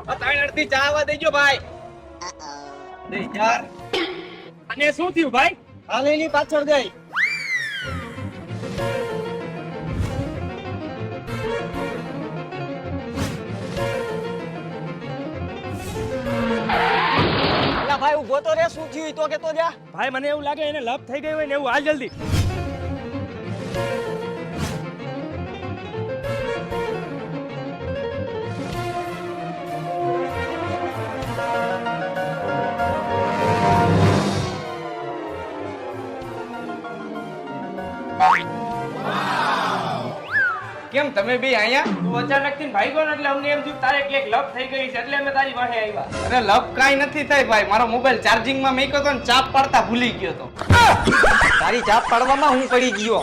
ત્રણ ચા આવવા દેજો ભાઈ. દે યાર. અને શું થયું ભાઈ? હાલ એની પાછળ જાય. અલા ભાઈ ઊભો તો રે, શું થયું ઈ તો કેતો જા. ભાઈ મને એવું લાગે એને લપ થઈ ગઈ હોય ને એવું. હાલ જલ્દી. કેમ તમે બે અહીંયા? તું અચાનક થી ભાઈ ગયો ને એટલે અમને એમ થયું તારે ક્યાંક લપ થઈ ગઈ છે એટલે અમે તારી પાસે આવ્યા. અરે લપ કાઈ નથી થઈ ભાઈ. મારો મોબાઈલ ચાર્જિંગ માં મેક્યો તો ને ચાપ પાડતા ભૂલી ગયો તો. તારી ચાપ પાડવામાં હું પડી ગયો.